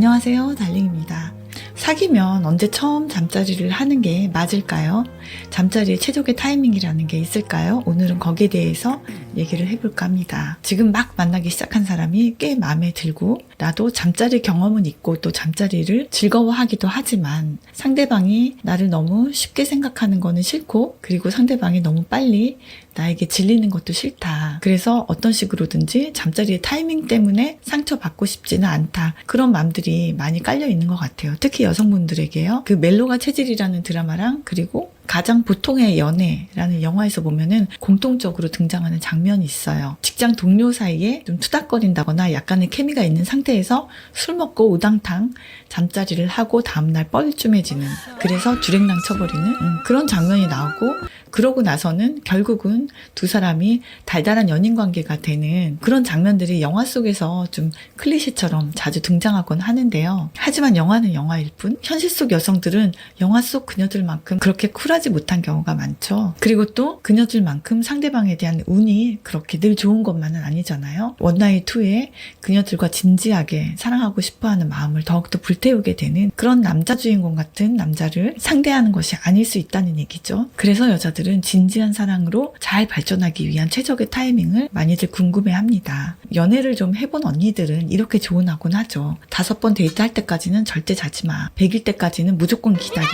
안녕하세요, 달링입니다. 사귀면 언제 처음 잠자리를 하는 게 맞을까요? 잠자리의 최적의 타이밍이라는 게 있을까요? 오늘은 거기에 대해서 얘기를 해볼까 합니다. 지금 막 만나기 시작한 사람이 꽤 마음에 들고 나도 잠자리 경험은 있고 또 잠자리를 즐거워하기도 하지만 상대방이 나를 너무 쉽게 생각하는 거는 싫고 그리고 상대방이 너무 빨리 나에게 질리는 것도 싫다. 그래서 어떤 식으로든지 잠자리의 타이밍 때문에 상처받고 싶지는 않다. 그런 마음들이 많이 깔려 있는 것 같아요. 특히 여성분들에게요. 그 멜로가 체질이라는 드라마랑 그리고 가장 보통의 연애라는 영화에서 보면은 공통적으로 등장하는 장면이 있어요. 직장 동료 사이에 좀 투닥거린다거나 약간의 케미가 있는 상태에서 술 먹고 우당탕 잠자리를 하고 다음날 뻘쭘해지는, 그래서 주랭랑 쳐버리는 그런 장면이 나오고, 그러고 나서는 결국은 두 사람이 달달한 연인 관계가 되는 그런 장면들이 영화 속에서 좀 클리셰처럼 자주 등장하곤 하는데요. 하지만 영화는 영화일 뿐 현실 속 여성들은 영화 속 그녀들만큼 그렇게 쿨하지 못한 경우가 많죠. 그리고 또 그녀들만큼 상대방에 대한 운이 그렇게 늘 좋은 것만은 아니잖아요. 원나잇 후에 그녀들과 진지하게 사랑하고 싶어하는 마음을 더욱더 불태우게 되는 그런 남자 주인공 같은 남자를 상대하는 것이 아닐 수 있다는 얘기죠. 그래서 여자들은 진지한 사랑으로 잘 발전하기 위한 최적의 타이밍을 많이들 궁금해합니다. 연애를 좀 해본 언니들은 이렇게 조언하곤 하죠. 5번 데이트할 때까지는 절대 자지 마. 100일 때까지는 무조건 기다려.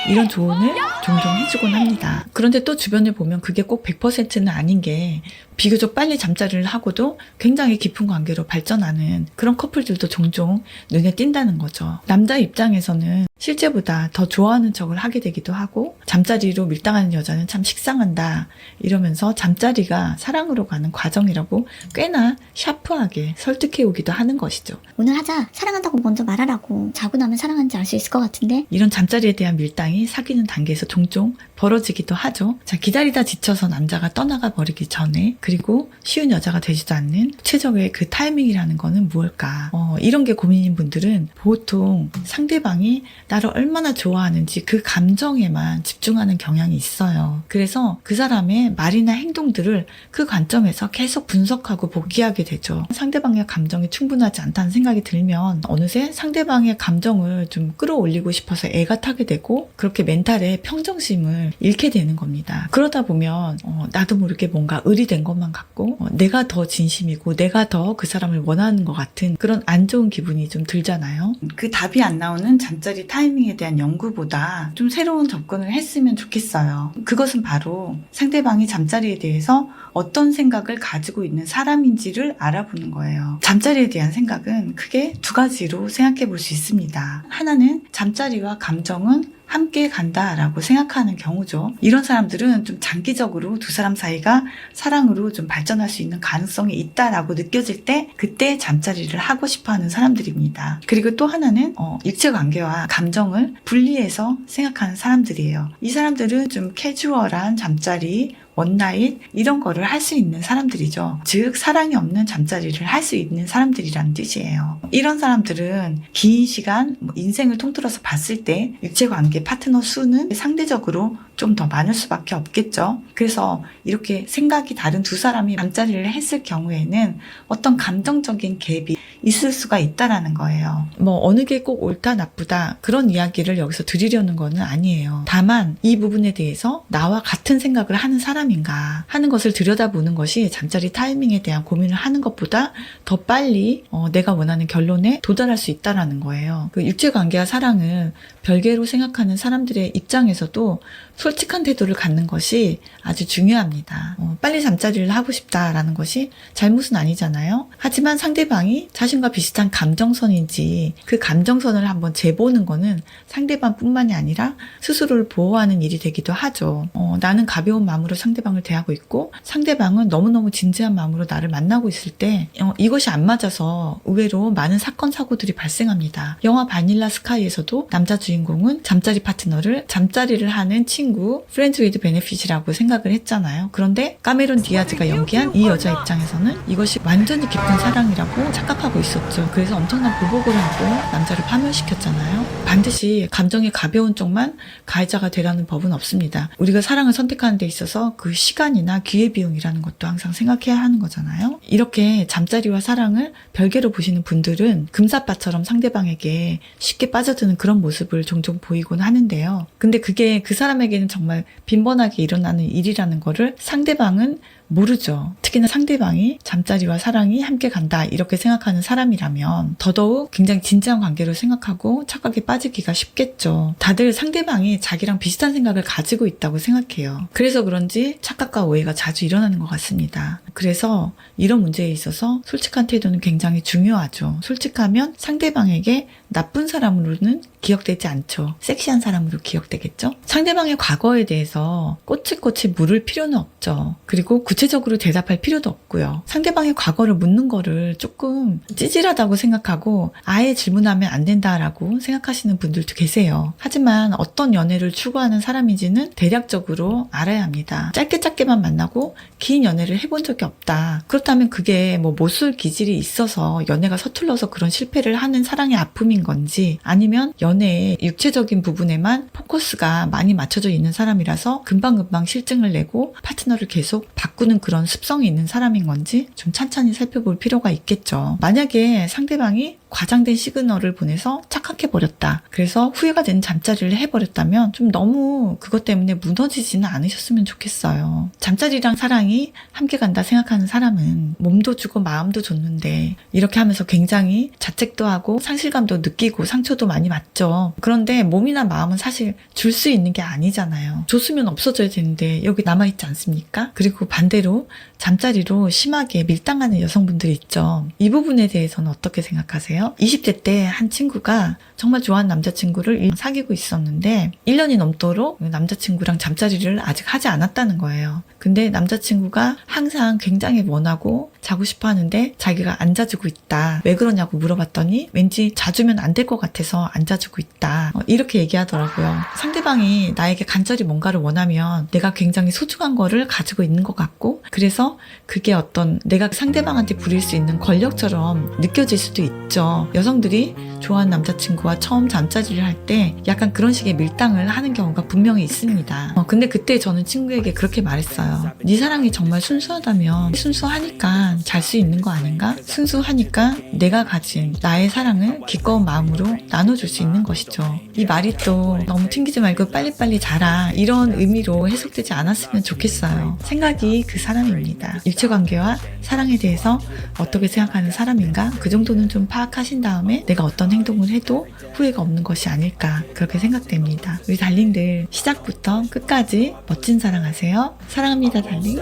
이런 조언을 종종 해주곤 합니다. 그런데 또 주변을 보면 그게 꼭 100%는 아닌 게, 비교적 빨리 잠자리를 하고도 굉장히 깊은 관계로 발전하는 그런 커플들도 종종 눈에 띈다는 거죠. 남자 입장에서는 실제보다 더 좋아하는 척을 하게 되기도 하고, 잠자리로 밀당하는 여자는 참 식상한다 이러면서 잠자리가 사랑으로 가는 과정이라고 꽤나 샤프하게 설득해 오기도 하는 것이죠. 오늘 하자, 사랑한다고 먼저 말하라고. 자고 나면 사랑하는지 알 수 있을 것 같은데. 이런 잠자리에 대한 밀당이 사귀는 단계에서 종종 벌어지기도 하죠. 자, 기다리다 지쳐서 남자가 떠나가 버리기 전에, 그리고 쉬운 여자가 되지도 않는 최적의 그 타이밍이라는 거는 무엇일까? 이런 게 고민인 분들은 보통 상대방이 나를 얼마나 좋아하는지 그 감정에만 집중하는 경향이 있어요. 그래서 그 사람의 말이나 행동들을 그 관점에서 계속 분석하고 복귀하게 되죠. 상대방의 감정이 충분하지 않다는 생각이 들면 어느새 상대방의 감정을 좀 끌어올리고 싶어서 애가 타게 되고, 그렇게 멘탈의 평정심을 잃게 되는 겁니다. 그러다 보면 나도 모르게 뭔가 의리된 것만 같고 내가 더 진심이고 내가 더 그 사람을 원하는 것 같은 그런 안 좋은 기분이 좀 들잖아요. 그 답이 안 나오는 잠자리 타이밍에 대한 연구보다 좀 새로운 접근을 했으면 좋겠어요. 그것은 바로 상대방이 잠자리에 대해서 어떤 생각을 가지고 있는 사람인지를 알아보는 거예요. 잠자리에 대한 생각은 크게 두 가지로 생각해 볼 수 있습니다. 하나는 잠자리와 감정은 함께 간다라고 생각하는 경우죠. 이런 사람들은 좀 장기적으로 두 사람 사이가 사랑으로 좀 발전할 수 있는 가능성이 있다라고 느껴질 때 그때 잠자리를 하고 싶어하는 사람들입니다. 그리고 또 하나는 육체 관계와 감정을 분리해서 생각하는 사람들이에요. 이 사람들은 좀 캐주얼한 잠자리, 원나잇 이런 거를 할 수 있는 사람들이죠. 즉 사랑이 없는 잠자리를 할 수 있는 사람들이라는 뜻이에요. 이런 사람들은 긴 시간 인생을 통틀어서 봤을 때 육체관계 파트너 수는 상대적으로 좀 더 많을 수밖에 없겠죠. 그래서 이렇게 생각이 다른 두 사람이 잠자리를 했을 경우에는 어떤 감정적인 갭이 있을 수가 있다라는 거예요. 어느 게 꼭 옳다 나쁘다 그런 이야기를 여기서 드리려는 거는 아니에요. 다만 이 부분에 대해서 나와 같은 생각을 하는 사람인가 하는 것을 들여다보는 것이 잠자리 타이밍에 대한 고민을 하는 것보다 더 빨리 내가 원하는 결론에 도달할 수 있다라는 거예요. 그 육체관계와 사랑을 별개로 생각하는 사람들의 입장에서도 솔직한 태도를 갖는 것이 아주 중요합니다. 빨리 잠자리를 하고 싶다라는 것이 잘못은 아니잖아요. 하지만 상대방이 자신과 비슷한 감정선인지 그 감정선을 한번 재보는 거는 상대방뿐만이 아니라 스스로를 보호하는 일이 되기도 하죠. 나는 가벼운 마음으로 상대방을 대하고 있고 상대방은 너무너무 진지한 마음으로 나를 만나고 있을 때 이것이 안 맞아서 의외로 많은 사건 사고들이 발생합니다. 영화 바닐라 스카이에서도 남자 주인공은 잠자리 파트너를 잠자리를 하는 친구 친구 프렌즈 위드 베네핏이라고 생각을 했잖아요. 그런데 카메론 디아즈가 연기한 이 여자 입장에서는 이것이 완전히 깊은 사랑이라고 착각하고 있었죠. 그래서 엄청난 보복을 하고 남자를 파멸시켰잖아요. 반드시 감정이 가벼운 쪽만 가해자가 되라는 법은 없습니다. 우리가 사랑을 선택하는 데 있어서 그 시간이나 기회비용이라는 것도 항상 생각해야 하는 거잖아요. 이렇게 잠자리와 사랑을 별개로 보시는 분들은 금사빠처럼 상대방에게 쉽게 빠져드는 그런 모습을 종종 보이곤 하는데요. 근데 그게 그 사람에게는 정말 빈번하게 일어나는 일이라는 거를 상대방은 모르죠. 특히나 상대방이 잠자리와 사랑이 함께 간다 이렇게 생각하는 사람이라면 더더욱 굉장히 진지한 관계로 생각하고 착각에 빠지기가 쉽겠죠. 다들 상대방이 자기랑 비슷한 생각을 가지고 있다고 생각해요. 그래서 그런지 착각과 오해가 자주 일어나는 것 같습니다. 그래서 이런 문제에 있어서 솔직한 태도는 굉장히 중요하죠. 솔직하면 상대방에게 나쁜 사람으로는 기억되지 않죠. 섹시한 사람으로 기억되겠죠? 상대방의 과거에 대해서 꼬치꼬치 물을 필요는 없죠. 그리고 구체적으로 대답할 필요도 없고요. 상대방의 과거를 묻는 거를 조금 찌질하다고 생각하고 아예 질문하면 안 된다라고 생각하시는 분들도 계세요. 하지만 어떤 연애를 추구하는 사람인지는 대략적으로 알아야 합니다. 짧게만 만나고 긴 연애를 해본 적이 없다. 그렇다면 그게 뭐 모술 기질이 있어서 연애가 서툴러서 그런 실패를 하는 사랑의 아픔인 건지 아니면 연애의 육체적인 부분에만 포커스가 많이 맞춰져 있는 사람이라서 금방금방 실증을 내고 파트너를 계속 바꾸는 그런 습성이 있는 사람인 건지 좀 찬찬히 살펴볼 필요가 있겠죠. 만약에 상대방이 과장된 시그널을 보내서 착각해버렸다. 그래서 후회가 되는 잠자리를 해버렸다면 좀 너무 그것 때문에 무너지지는 않으셨으면 좋겠어요. 잠자리랑 사랑이 함께 간다 생각하는 사람은 몸도 주고 마음도 줬는데 이렇게 하면서 굉장히 자책도 하고 상실감도 느끼고 상처도 많이 받죠. 그런데 몸이나 마음은 사실 줄 수 있는 게 아니잖아요. 줬으면 없어져야 되는데 여기 남아있지 않습니까? 그리고 반대로 잠자리로 심하게 밀당하는 여성분들이 있죠. 이 부분에 대해서는 어떻게 생각하세요? 20대 때 한 친구가 정말 좋아하는 남자친구를 사귀고 있었는데 1년이 넘도록 남자친구랑 잠자리를 아직 하지 않았다는 거예요. 근데 남자친구가 항상 굉장히 원하고 자고 싶어 하는데 자기가 안 자주고 있다. 왜 그러냐고 물어봤더니 왠지 자주면 안 될 것 같아서 안 자주고 있다. 이렇게 얘기하더라고요. 상대방이 나에게 간절히 뭔가를 원하면 내가 굉장히 소중한 거를 가지고 있는 것 같고 그래서 그게 어떤 내가 상대방한테 부릴 수 있는 권력처럼 느껴질 수도 있죠. 여성들이 좋아하는 남자친구와 처음 잠자리를 할 때 약간 그런 식의 밀당을 하는 경우가 분명히 있습니다. 근데 그때 저는 친구에게 그렇게 말했어요. 네 사랑이 정말 순수하다면 순수하니까 잘 수 있는 거 아닌가? 순수하니까 내가 가진 나의 사랑을 기꺼운 마음으로 나눠줄 수 있는 것이죠. 이 말이 또 너무 튕기지 말고 빨리빨리 자라 이런 의미로 해석되지 않았으면 좋겠어요. 생각이 그 사람입니다. 육체관계와 사랑에 대해서 어떻게 생각하는 사람인가? 그 정도는 좀 파악하신 다음에 내가 어떤 행동을 해도 후회가 없는 것이 아닐까 그렇게 생각됩니다. 우리 달링들 시작부터 끝까지 멋진 사랑하세요. 사랑합니다, 달링.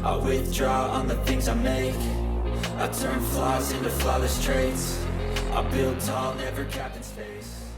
I withdraw on the things I make. I turn flaws into flawless traits. I build tall, never capped in space.